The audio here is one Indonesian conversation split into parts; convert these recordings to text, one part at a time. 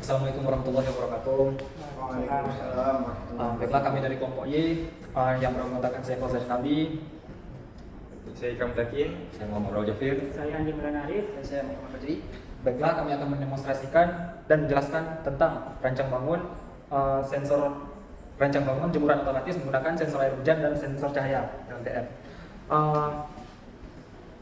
Assalamualaikum warahmatullahi wabarakatuh. Waalaikumsalam. Baiklah, kami dari kelompok Y yang beranggotakan saya Fauzan Nabi, Saya Ikram Takin. saya Muhammad Raul Jafir. Saya Andi Maulana Arif. Dan saya Muhammad Fajri. Baiklah, kami akan mendemonstrasikan dan menjelaskan tentang rancang bangun sensor rancang bangun jemuran otomatis menggunakan sensor air hujan dan sensor cahaya LDR.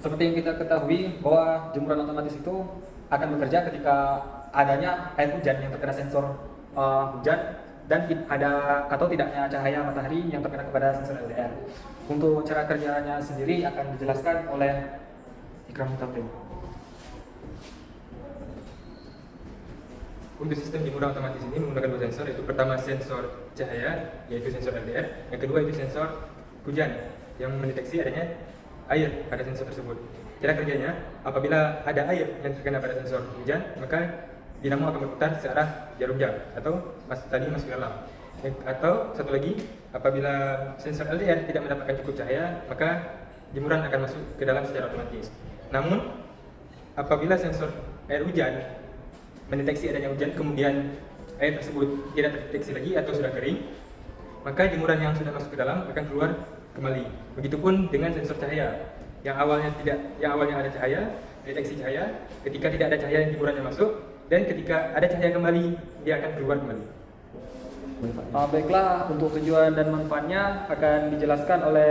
Seperti yang kita ketahui bahwa jemuran otomatis itu akan bekerja ketika adanya air hujan yang terkena sensor hujan dan ada atau tidaknya cahaya matahari yang terkena kepada sensor LDR. Untuk cara kerjanya sendiri akan dijelaskan oleh Ikram Takin. Untuk sistem jemuran otomatis ini menggunakan dua sensor, yaitu pertama sensor cahaya, yaitu sensor LDR. Yang kedua itu sensor hujan yang mendeteksi adanya air pada sensor tersebut. Cara kerjanya, apabila ada air yang terkena pada sensor hujan, maka dinamo akan berputar searah jarum jam atau tadi masuk ke dalam. Atau satu lagi, apabila sensor LDR tidak mendapatkan cukup cahaya, maka jemuran akan masuk ke dalam secara otomatis. Namun, apabila sensor air hujan mendeteksi adanya hujan, kemudian air tersebut tidak terdeteksi lagi atau sudah kering, maka jemuran yang sudah masuk ke dalam akan keluar kembali. Begitupun dengan sensor cahaya yang awalnya ada cahaya, deteksi cahaya, ketika tidak ada cahaya jemurannya masuk, dan ketika ada cahaya kembali dia akan keluar kembali. Baiklah, untuk tujuan dan manfaatnya akan dijelaskan oleh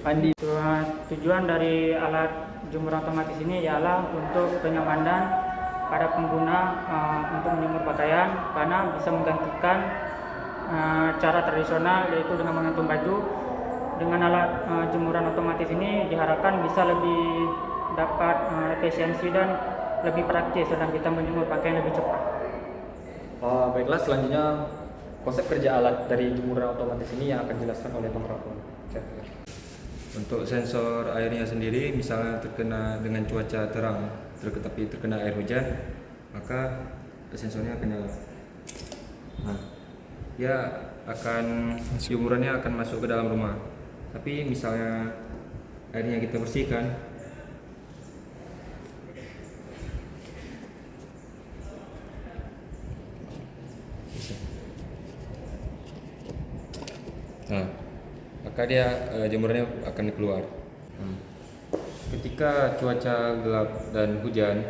Andi. Tujuan dari alat jemuran otomatis ini ialah untuk kenyamanan pada pengguna untuk menjemur pakaian, karena bisa menggantikan cara tradisional yaitu dengan menggantung baju. Dengan alat jemuran otomatis ini diharapkan bisa lebih dapat efisiensi dan lebih praktis dalam kita menjemur pakaian lebih cepat. Baiklah, selanjutnya konsep kerja alat dari jemuran otomatis ini yang akan dijelaskan oleh Bang Raul. Untuk sensor airnya sendiri, misalnya terkena dengan cuaca terang, tapi terkena air hujan, maka sensornya akan nyala. Nah, dia akan jemurannya akan masuk ke dalam rumah. Tapi misalnya airnya kita bersihkan, nah, maka dia jemurannya akan keluar. Ketika cuaca gelap dan hujan,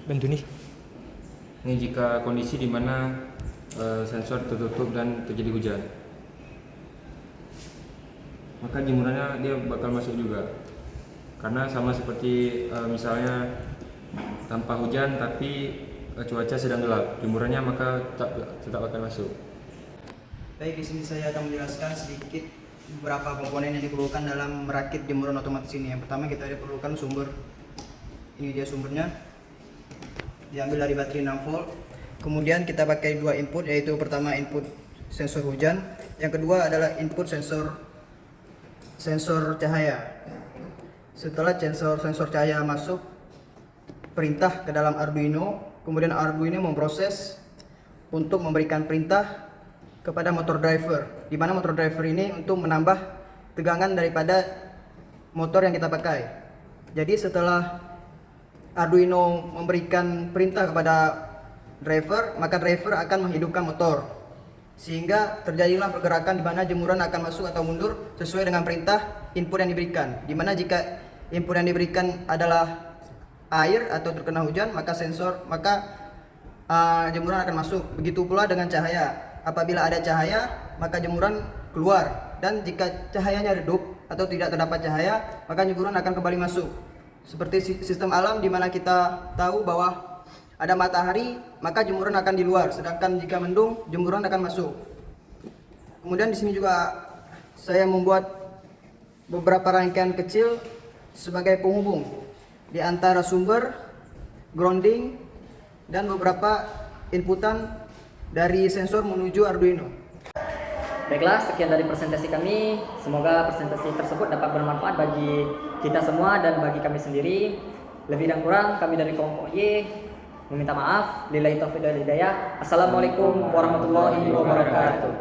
Bantu nih. ini jika kondisi di mana sensor tertutup dan terjadi hujan, maka jemurannya dia bakal masuk juga. Karena sama seperti misalnya tanpa hujan tapi cuaca sedang gelap, jemurannya maka tetap akan masuk. Baik, di sini saya akan menjelaskan sedikit beberapa komponen yang diperlukan dalam merakit jemuran otomatis ini. Yang pertama kita diperlukan sumber. Ini dia sumbernya. Diambil dari baterai 6 volt. Kemudian kita pakai dua input, yaitu pertama input sensor hujan, yang kedua adalah input sensor cahaya. Setelah sensor cahaya masuk perintah ke dalam Arduino, kemudian Arduino memproses untuk memberikan perintah kepada motor driver, di mana motor driver ini untuk menambah tegangan daripada motor yang kita pakai. Jadi setelah Arduino memberikan perintah kepada driver, maka driver akan menghidupkan motor, sehingga terjadilah pergerakan di mana jemuran akan masuk atau mundur sesuai dengan perintah input yang diberikan. Di mana jika input yang diberikan adalah air atau terkena hujan, maka jemuran akan masuk. Begitu pula dengan cahaya. Apabila ada cahaya, maka jemuran keluar, dan jika cahayanya redup atau tidak terdapat cahaya, maka jemuran akan kembali masuk. Seperti sistem alam di mana kita tahu bahwa ada matahari, maka jemuran akan di luar, sedangkan jika mendung, jemuran akan masuk. Kemudian di sini juga saya membuat beberapa rangkaian kecil sebagai penghubung di antara sumber, grounding, dan beberapa inputan dari sensor menuju Arduino. Baiklah, sekian dari presentasi kami. Semoga presentasi tersebut dapat bermanfaat bagi kita semua dan bagi kami sendiri. Lebih dan kurang kami dari kelompok Y meminta maaf. Lillahi taufiq wal hidayah. Assalamualaikum warahmatullahi wabarakatuh.